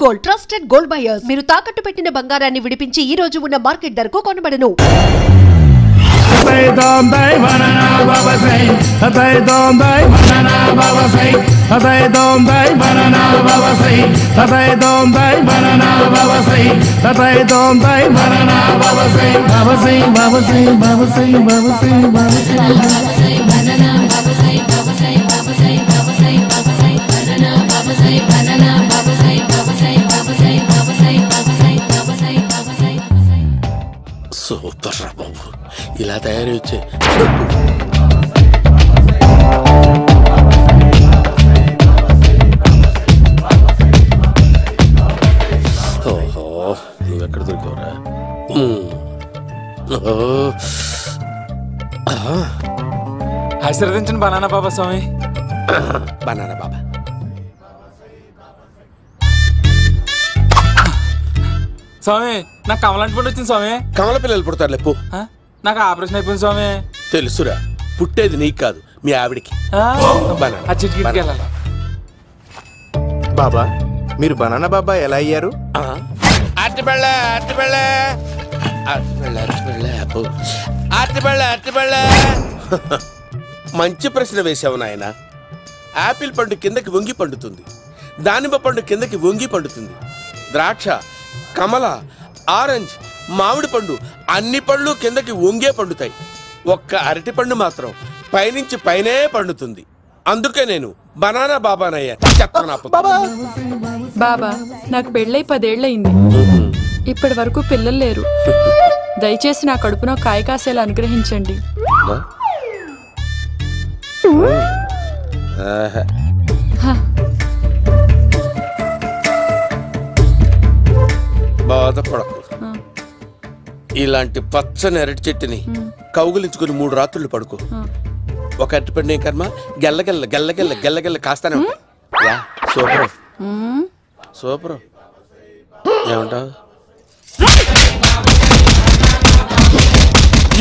Gold trusted gold buyers. మీరు తాకట్టు పెట్టిన బంగారాన్ని విడిపించి ఈ రోజు ఉన్న మార్కెట్ ధరకు కొనబడను. సూపర్ రా బాబు, ఇలా తయారీ వచ్చే. ఓహో, నువ్వెక్కడ దొరికావురా? ఆశీర్వదించండి బనానా బాబా స్వామి. బనానా బాబా స్వామి, నాకు కమలాంటి పండు వచ్చింది స్వామి. కమల పిల్లలు పుడతారు లేపు. నాకు ఆపరేషన్ అయిపోయింది స్వామి. తెలుసురా, పుట్టేది నీకు కాదు మీ ఆవిడికి. బాబా, మీరు బనానా బాబా ఎలా అయ్యారు? మంచి ప్రశ్న వేసావు నాయన. ఆపిల్ పండు కిందకి వంగి పండుతుంది, దానిమ్మ పండు కిందకి వంగి పండుతుంది, ద్రాక్ష, కమల, ఆరెంజ్, మామిడి పండు అన్ని పళ్ళు కిందకి వంగే పండుతాయి. ఒక్క అరటి పండు మాత్రం పైనుంచి పైనే పండుతుంది. అందుకే నేను బనానా బాబానయ్యా. బాబా, నాకు పెళ్ళై 10 ఏళ్ళయింది. ఇప్పటి వరకు పిల్లలు లేరు. దయచేసి నా కడుపునో కాయ కాసేలా అనుగ్రహించండి. బాధపడకు. ఇలాంటి పచ్చని అరటి చెట్టుని కౌగులించుకుని 3 రాత్రులు పడుకో. ఒక అరటి పండు ఏం కర్మ, గెల్లగెల్ల గెల్లగెల్ల గెల్లగెల్ల కాస్తానే ఉంటాయి. Super super. ఏమంటావు?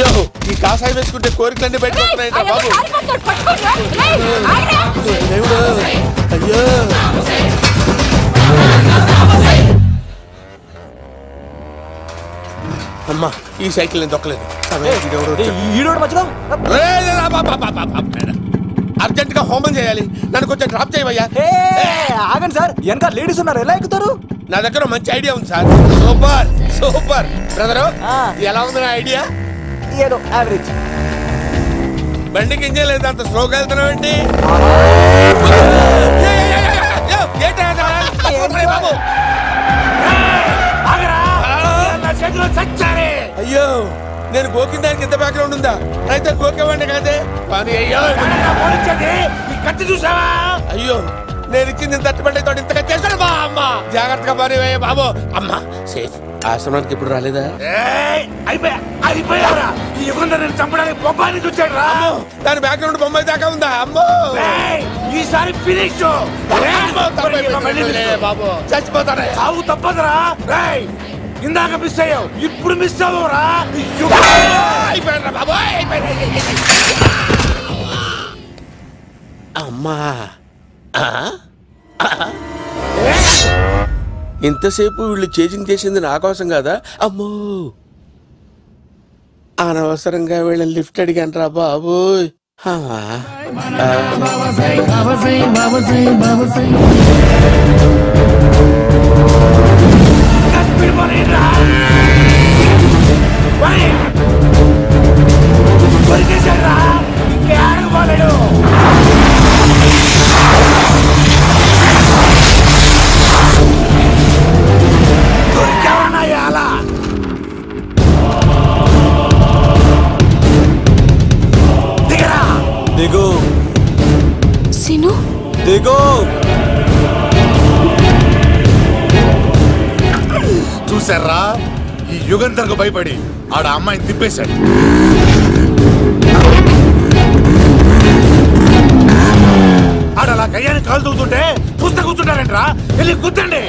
యో, ఈ కాసాయి వేసుకుంటే కోరికలన్నీ బయటకు వస్తున్నాయంట బాబు. అయ్యో, అమ్మా, ఈ సైకిల్ నేను దొక్కలేదు. అర్జెంట్ గా హోమం చేయాలి, నన్ను కొంచెం డ్రాప్ చేయవయ్యా. ఆగండి సార్, వెనక లేడీస్ ఉన్నారు, ఎలా ఎక్కుతారు? నా దగ్గర మంచి ఐడియా ఉంది సార్. సూపర్ సూపర్ బ్రదరు, ఎలా ఉంది నా ఐడియా? ఏదో యావరేజ్. బండికి ఇంజన్ లేదు, అంత స్లోగా వెళ్తున్నావు ఏంటి? బాబు అయ్యో, నేను గోకిన దానికి ఇంత బ్యాక్గ్రౌండ్ ఉందా? అయితే గోకేవాడిని కాదే. అయ్యో కత్తి చూసావా? అయ్యో, నేను ఇచ్చింది తట్టుబడి తోడు ఇంతగా చేశాను బా. అమ్మ జాగ్రత్తగా పని బాబు. అమ్మ సేఫ్. ఆశ్రమానికి ఇప్పుడు రాలేదా? దాని బ్యాక్గ్రౌండ్ బొమ్మాయి దాకా ఉందా? అమ్మో, ఈసారి ఫినిష్ బాబు. చచ్చిపోతారా? సాగు తప్పదురా. ఇందాక మిస్ అయ్యావు, ఇప్పుడు మిస్ అవ్వరా? అమ్మా, ఇంతసేపు వీళ్ళు చేజింగ్ చేసింది నా కోసం కాదా? అమ్మో, అనవసరంగా వీళ్ళని లిఫ్ట్ అడిగాను రా బాబు. దిగు సిను, దిగు. చూసారా, ఈ యుగంధర్కు భయపడి ఆడ అమ్మాయిని తిప్పేశాడు. ఆడ అలా కయ్యాన్ని కాలు తూగుతుంటే చూస్తే కూర్చుంటారంట్రా. వెళ్ళి కూర్చోండి.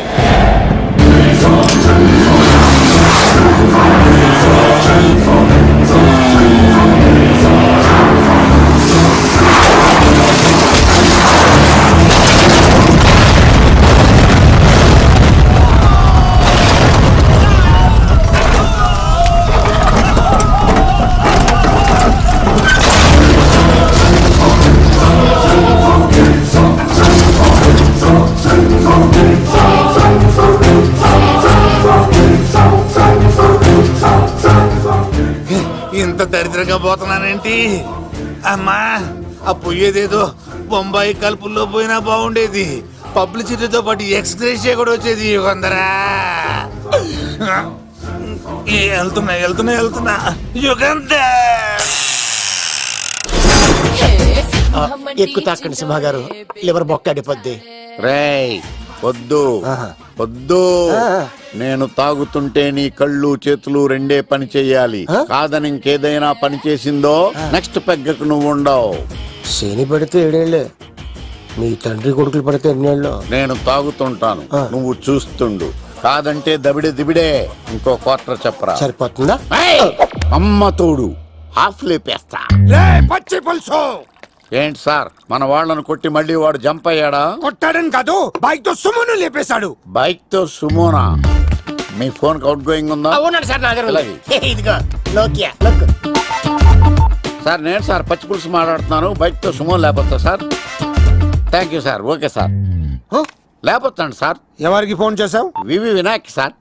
ఒంటరిగా పోతున్నానేంటి? అమ్మా, ఆ పోయేదేదో బొంబాయి కలుపుల్లో పోయినా బాగుండేది. పబ్లిసిటీతో పాటు ఎక్స్‌గ్రేషియా కూడా వచ్చేది. యుగంధరా వెళ్తున్నా యుగంధర్. ఎక్కువ తాకండి సింహ గారు, లివర్ బొక్క అడిపోద్ది. రేయ్ వద్దు వద్దు, నేను తాగుతుంటే నీ కళ్ళు చేతులు రెండే పని చెయ్యాలి. కాదని ఇంకేదైనా పని చేసిందో నెక్స్ట్ పెగ్గకు నువ్వు ఉండవు. శని పడితే 7 ఏళ్ళే, మీ తండ్రి కొడుకులు పడితే 2 ఏళ్ళు. నేను తాగుతుంటాను, నువ్వు చూస్తుండు. కాదంటే దబిడే దిబిడే. ఇంకో క్వార్టర్ చెప్పరా? సరిపోతుందా? అమ్మ తోడు హాఫ్ లేపేస్తా. పచ్చి పులుసు. ఏంటి సార్, మన వాళ్ళను కొట్టి మళ్ళీ వాడు జంప్ అయ్యాడా? కొట్టాడని కాదు, బైక్ తో సుమోను లేపేశాడు. బైక్ తో సుమోనా? మీ ఫోన్ అవుట్ గోయింగ్ ఉందా? అవునండి సార్, నా దగ్గర ఉంది. ఇదిగో నోకియా లుక్. సార్ నేను సార్ పచ్చి పులుసు మాట్లాడుతున్నాను. బైక్ తో సుమో లేకపోతా sir? Thank you sir. Okay sir, లేకపోతాను సార్. ఎవరికి ఫోన్ చేసావు? V V Vinayak sir.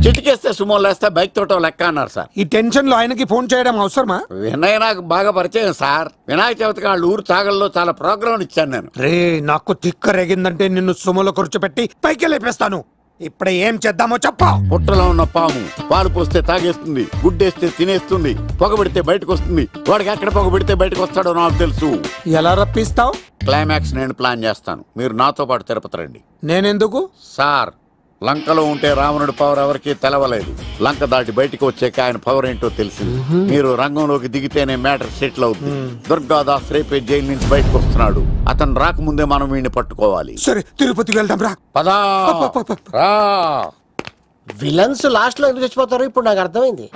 చిటికేస్తే సుమో లేస్తే బైక్ తోటో లెక్క అన్నారు సార్. ఈ టెన్షన్ లో ఆయనకి ఫోన్ చేయడం అవసరమా? వినయ్ నాకు బాగా పరిచయం సార్. వినాయక చవితికి వాళ్ళ ఊరు చాగల్లో చాలా ప్రోగ్రాం ఇచ్చాను నేను. రే, నాకు తిక్క రేగిందంటే నిన్ను సుమోలో కూర్చోపెట్టి పైకి లేపేస్తాను. ఇప్పుడు ఏం చేద్దామో చెప్పా. పుట్టలో ఉన్న పాము పాలు పోస్తే తాగేస్తుంది, గుడ్డేస్తే తినేస్తుంది, పొగబెడితే బయటకు వస్తుంది. వాడికి ఎక్కడ పొగబెడితే బయటకు వస్తాడో నాకు తెలుసు. ఎలా రప్పిస్తావు? క్లైమాక్స్ నేను ప్లాన్ చేస్తాను, మీరు నాతో పాటు తిరుపతి రండి. నేనెందుకు? సార్, లంకలో ఉంటే రావణుడి పవర్ ఎవరికి తెలవలేదు. లంక దాటి బయటికి వచ్చాక ఆయన పవర్ ఏంటో తెలిసింది. మీరు రంగంలోకి దిగితేనే మ్యాటర్ సెటిల్ అవుతుంది. దుర్గాదాస్ రేపే జైలు నుంచి బయటకు వస్తున్నాడు. అతను రాకముందే మనం వీడిని పట్టుకోవాలి. సరే, తిరుపతికి వెళ్దాం రా. పదా రా. విలన్స్ లాస్ట్ లో ఎందుకు చచ్చిపోతారు ఇప్పుడు నాకు అర్థమైంది.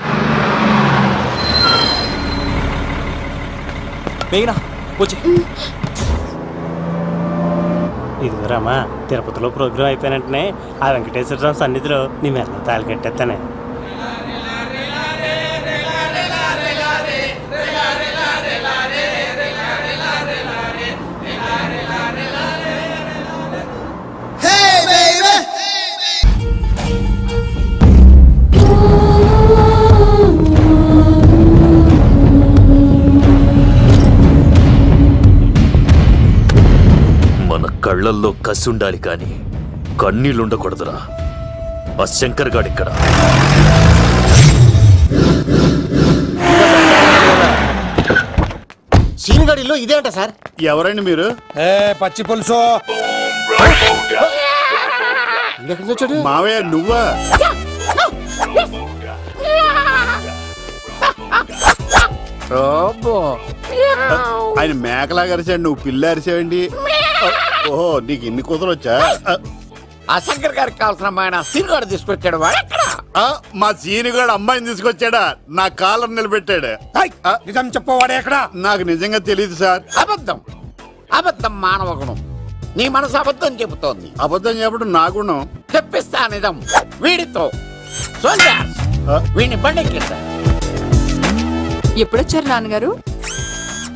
ఇదిగోరామా, తిరుపతిలో ప్రోగ్రాం అయిపోయినట్టునే ఆ వెంకటేశ్వర స్వామి సన్నిధిలో నీ మెల్ల తాళి కట్టేస్తానే. కళ్ళల్లో కసి ఉండాలి కానీ కన్నీళ్ళుండకూడదురా. ఆ శంకర్ గాడిక్కడ. సీనిగడిలో ఇదే అంట సార్. ఎవరండి మీరు? పచ్చి పులుసు. మావయ్య నువ్వా? ఆయన మేకలాగా అరిచాడు, నువ్వు పిల్ల అరిచావండి. ఓహో, నీకు ఇన్ని కూతురు వచ్చా? ఆ శంకర్ గారికి కావాల్సిన అమ్మాయి సీనుగాడు తీసుకొచ్చాడు. మా సీనుగాడు అమ్మాయిని తీసుకొచ్చాడా? నా కాలర్ నిలబెట్టాడు. నిజం చెప్పవాడే ఎక్కడ? నాకు నిజంగా తెలియదు సార్. అబద్ధం, అబద్ధం మానవ గుణం. నీ మనసు అబద్ధం చెబుతోంది. అబద్ధం చెప్పడం నా గుణం. చెప్పిస్తా నిజం వీడితో. వీడిని బండెక్కిస్తా. ఎప్పుడొచ్చారు నాన్నగారు?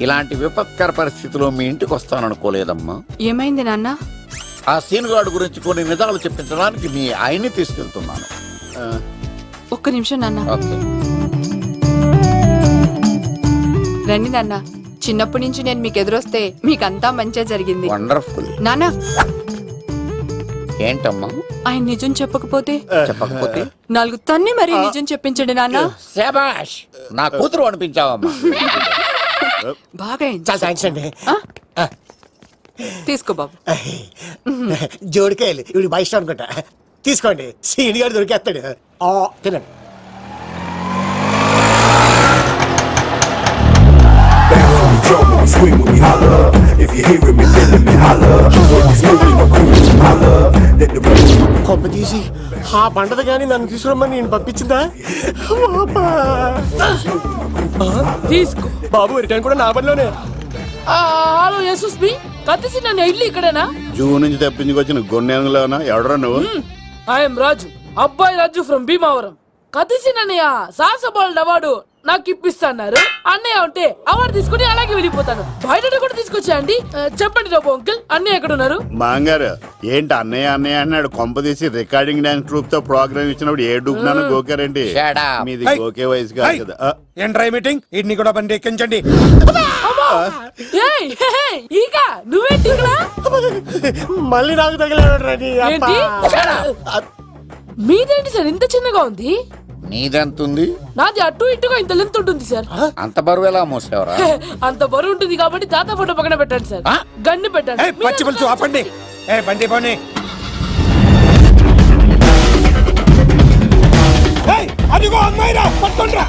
ఇలాంటి విపత్కర పరిస్థితిలో మీ ఇంటికి వస్తాననుకోలేదమ్మా. ఏమైంది నాన్న? ఆ సీనుగాడు గురించి కొన్ని నిజాలు చెప్పించడానికి మీ ఆయన్ని తీసుకెళ్తున్నాను. ఒక్క నిమిషం నాన్న. ఓకే. రండి నాన్న. చిన్నప్పటి నుంచి నేను మీకు ఎదురొస్తే మీకంతా మంచిగా జరిగింది. వండర్ఫుల్. నాన్న, ఏంటమ్మా? ఆయన నిజం చెప్పకపోతే 4 తన్ని మరీ నిజం చెప్పించండి నాన్న. శభాష్, నా కూతురు అనిపించావమ్మా. బాగా చాలా థ్యాంక్స్ అండి. తీసుకో బాబు. జోడికాయలు ఇవి బయట అనుకుంటా. తీసుకోండి, సీని గారు దొరికేస్తాడు. తినండి. కొప్ప తీసి ఆ పంటది కానీ నన్ను తీసుకురమ్మని నేను పంపించిందా? తీసుకో బాబు, రిటర్న్ కూడా నా పనిలోనే. హలో యశస్ బి, కత్తిసి నన్ను ఇల్లు ఇక్కడేనా? జూ నుంచి తప్పించుకొచ్చిన గొన్నెంగులోనా? ఎవడరా నువ్వు? ఐఎమ్ రాజు, అబ్బాయి రాజు ఫ్రమ్ భీమావరం. కత్తిసి నన్నయ్య సాసబాల్ అవార్డు నాకు ఇప్పిస్తాన్నారు. అన్నయ్య ఉంటే అవార్డు తీసుకుని అలాగే వెళ్ళిపోతాను. బయట కూడా తీసుకొచ్చా అండి. చెప్పండి రాబు అంకుల్, అన్నయ్య ఎక్కడ ఉన్నారు? మాంగారు ఏంటి అన్నయ్య అన్నయ్య అన్నాడు. కొంపదీసి రికార్డింగ్ డాన్స్ ట్రూప్ తో ప్రోగ్రామ్ ఇచ్చినప్పుడు ఏ డూబ్నాను గోకారండి. మీది గోకే వయసు కాదు కదా. ఏంట్రై మీటింగ్ ఇడ్ని కూడా బండి ఎక్కించండి. నువ్వేంటి మళ్ళీ నాకు తగిలాడు. మీదేంటి సార్ ఇంత చిన్నగా ఉంది? నీదెంత ఉంది? నాది అటు ఇటుగా ఇంత లెంత్ ఉంటుంది సార్. అంత బరువు ఎలా మోసేవరా? అంత బరువు ఉంటుంది కాబట్టి తాత ఫోటో పక్కన పెట్టండి సార్. గన్ను పెట్టండి. పచ్చి పులుసు ఆపండి. బండి పోనీ. అదిగో అమ్మాయిరా, పట్టుకోండిరా.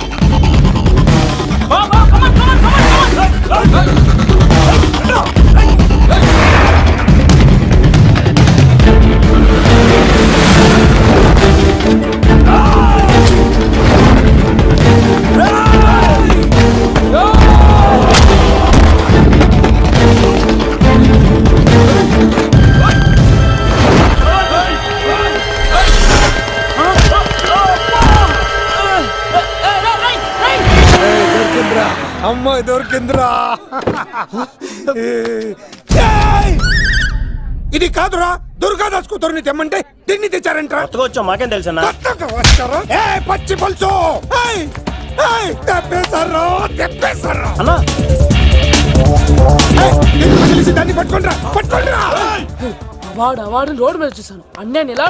అమ్మాయి దొరికిందిరా. ఇది కాదురా, దుర్గాదాస్ కూతురుని తెమ్మంటే దీన్ని తెచ్చారంట. వచ్చా మాకేం తెలుసా? పచ్చి పులుసు అన్నా దాన్ని పట్టుకోండిరా, పట్టుకోండిరా. వాడు రోడ్డు మీద చూసాను. అన్నయ్య ఎలా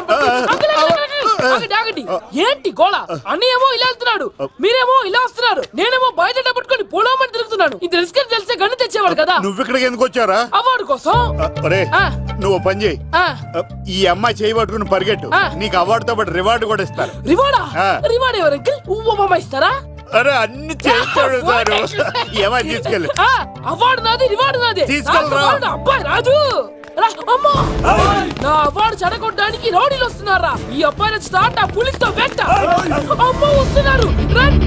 ఏంటి గోళ? అన్నయ్యేమో ఇలా వెళ్తున్నాడు, మీరేమో ఇలా వస్తున్నారు, నేనేమో బయట పట్టుకొని పోలోమని తిరుగుతున్నాను. ఇది రిస్క్ తెలిస్తే గన్ను తెచ్చేవాడు కదా. నువ్వు ఇక్కడికి ఎందుకు వచ్చారా? అవార్డు కోసం. నువ్వు పని చేయి, ఈ అమ్మాయి చేయి పట్టుకుని పరిగెట్టు. నీకు అవార్డుతో పాటు రివార్డు కూడా ఇస్తారు. రివార్డా? రివార్డ్ ఎవరు అంకిల్? ఉవ్వమ్మ ఇస్తారా? అరే అన్ని చేస్తాడు సారు. ఏమని తీసుకెళ్ళి అవార్డు నాది, రివార్డు నాది. తీసుకెళ్ళరా. అబ్బాయి రాజు నా అవార్డు చెడగొట్టడానికి రౌడీలు వస్తున్నారా? ఈ అబ్బాయి స్టార్ట్ ఆ పులితో వెంట అమ్మో వస్తున్నారు. రన్.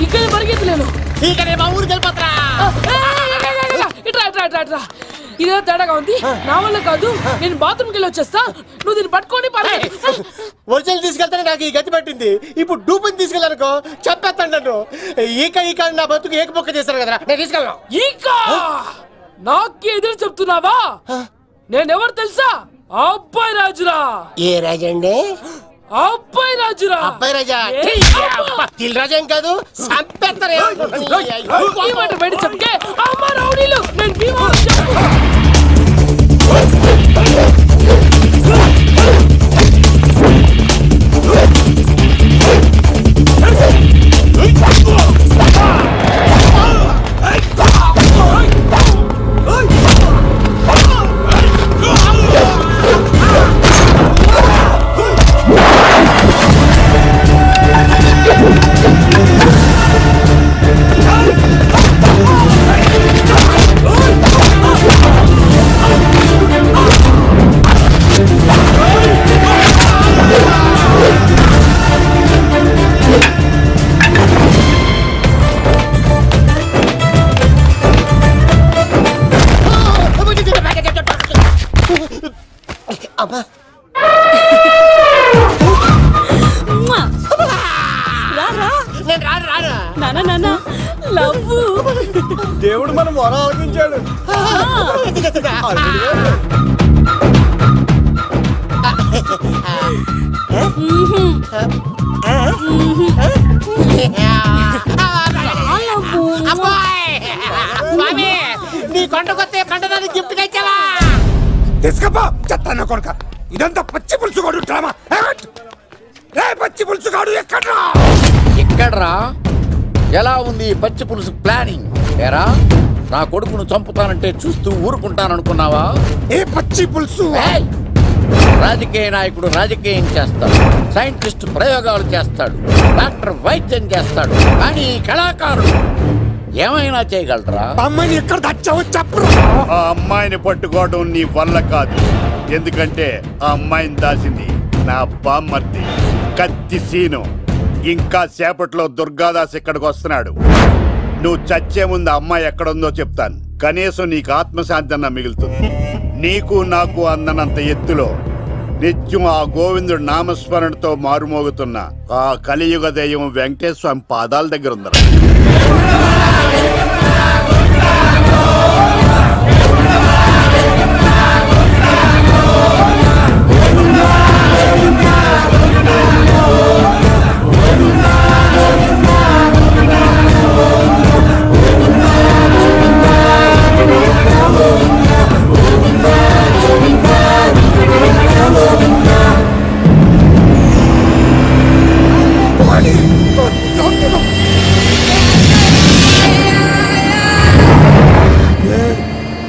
ఇక్కడ పరిగెత్తలేను. ఊరికి వెళ్ళిపోతా. ఇదే తేడాగా ఉంది. నా వల్ల కాదు, నేను బాత్రూమ్కి వెళ్ళి వచ్చేస్తా. నువ్వు దీన్ని పట్టుకొని ఒరిజినల్ తీసుకెళ్తానే నాకు ఈ గతి పట్టింది. ఇప్పుడు డూపుని తీసుకెళ్ళానుకో చెప్పేస్తాను నన్ను. ఈక నా బతుకు ఏకపొక్క చేశాను కదరా, నేను తీసుకెళ్ళను. ఈక నాకే ఎదురు చెప్తున్నావా? నేనెవరు తెలుసా? అబ్బాయి రాజురా. ఏ రాజండి? అబ్బాయి రాజురా. అబ్బాయి రాజా తిల్ రాజా ఏం కాదు, చంపేస్తారు. ఈ మాట బయట చెప్తే అమ్మ రౌడీలు నేను భీమా చెప్పు. దేవుడు మనం మొర ఆలకించాడు. నీ కొండకొస్తే పంటదాన్ని గిఫ్ట్ గా ఇచ్చావా? తీసుకపో చెత్తాన్న కొడుక. ఇదంతా పచ్చి పులుసు గాడు డ్రామా. పచ్చి పులుసు గాడు ఎక్కడ్రా? ఎక్కడ్రా? ఎలా ఉంది పచ్చి పులుసు ప్లానింగ్? ఏరా నా కొడుకును చంపుతానంటే చూస్తూ ఊరుకుంటాననుకున్నావా? ఏ పచ్చి పులుసు? రాజకీయ నాయకుడు రాజకీయం చేస్తాడు, సైంటిస్ట్ ప్రయోగాలు చేస్తాడు, డాక్టర్ వైద్యం చేస్తాడు, కానీ కళాకారుడు ఏమైనా చేయగలరా? అమ్మాయిని ఎక్కడ తెచ్చావో చెప్పరా. ఆ అమ్మాయిని పట్టుకోవడం నీ వల్ల కాదు. ఎందుకంటే ఆ అమ్మాయిని దాసింది నా బామ్మర్ది కత్తి సీను. ఇంకా సేపట్లో దుర్గాదాస్ ఇక్కడికి వస్తున్నాడు. నువ్వు చచ్చే ముందు అమ్మాయి ఎక్కడుందో చెప్తాను. కనీసం నీకు ఆత్మశాంతి అన్న మిగులుతుంది. నీకు నాకు అందనంత ఎత్తులో నిత్యం ఆ గోవిందుడు నామస్మరణతో మారుమోగుతున్న ఆ కలియుగ దైవం వెంకటేశ్వర స్వామి పాదాల దగ్గర ఉందరా.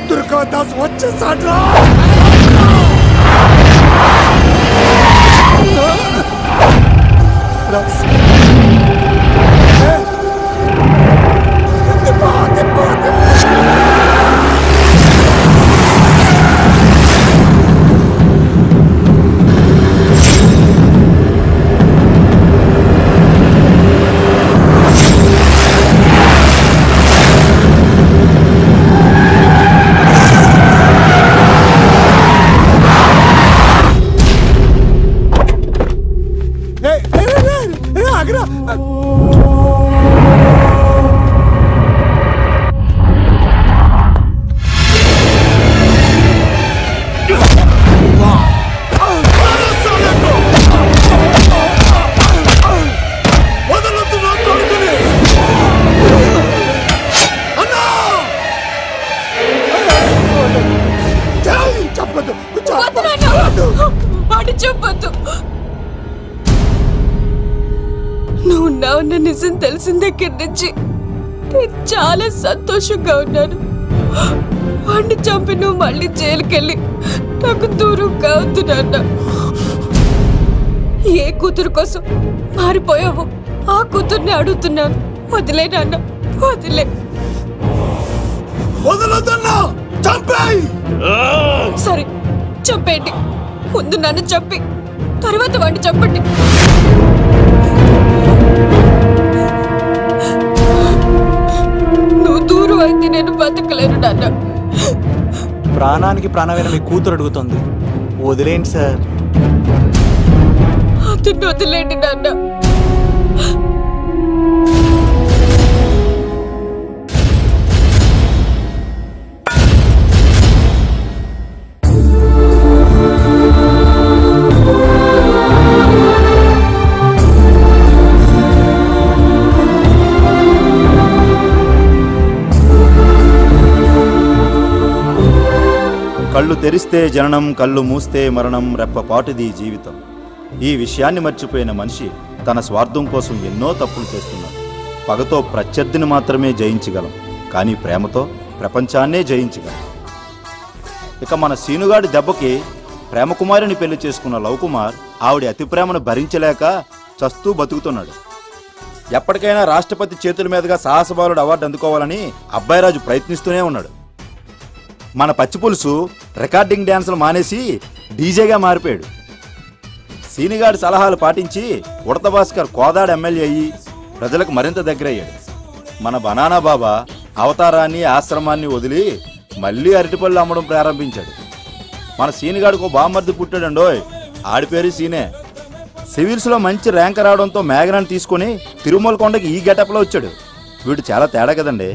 దుర్గాదాస్ వచ్చేసాడ్రా. నువ్వు ఉన్నావన్న నిజం తెలిసిన దగ్గర నుంచి నేను చాలా సంతోషంగా ఉన్నాను. వాడిని చంపి నువ్వు మళ్ళీ జైలుకెళ్ళి నాకు దూరంగా అవుతున్నా. ఏ కూతురు కోసం మారిపోయావో ఆ కూతుర్ని అడుగుతున్నాను. వదిలే నాన్న, వదిలే. సరే చంపేయండి. ముందు నన్ను చంపి తర్వాత వాడిని చంపండి. నువ్వు దూరం అయితే నేను బతకలేను నాన్న. ప్రాణానికి ప్రాణమైన మీ కూతురు అడుగుతుంది, వదిలేండి సార్. అతన్ని వదిలేండి నాన్న. కళ్ళు తెరిస్తే జననం, కళ్ళు మూస్తే మరణం, రెప్పపాటుది జీవితం. ఈ విషయాన్ని మర్చిపోయిన మనిషి తన స్వార్థం కోసం ఎన్నో తప్పులు చేస్తున్నాడు. పగతో ప్రత్యర్థిని మాత్రమే జయించగలం, కానీ ప్రేమతో ప్రపంచాన్నే జయించగలం. ఇక మన సీనుగాడి దెబ్బకి ప్రేమకుమారిని పెళ్లి చేసుకున్న లవ్ కుమార్ ఆవిడ అతి ప్రేమను భరించలేక చస్తూ బతుకుతున్నాడు. ఎప్పటికైనా రాష్ట్రపతి చేతుల మీదుగా సాహసబాలుడు అవార్డు అందుకోవాలని అబ్బాయిరాజు ప్రయత్నిస్తూనే ఉన్నాడు. మన పచ్చిపులుసు రికార్డింగ్ డ్యాన్సులు మానేసి డీజేగా మారిపోయాడు. సీనిగాడి సలహాలు పాటించి ఉడత భాస్కర్ కోదాడ ఎమ్మెల్యే అయ్యి ప్రజలకు మరింత దగ్గరయ్యాడు. మన బనానా బాబా అవతారాన్ని ఆశ్రమాన్ని వదిలి మళ్ళీ అరటిపళ్ళు అమ్మడం ప్రారంభించాడు. మన సీనిగాడికి బామ్మర్ది పుట్టాడండోయ్, ఆడి పేరు సీనే. సివిల్స్లో మంచి ర్యాంక్ రావడంతో మేఘనాన్ని తీసుకొని తిరుమల కొండకి ఈ గెటప్లో వచ్చాడు. వీడు చాలా తేడా కదండి.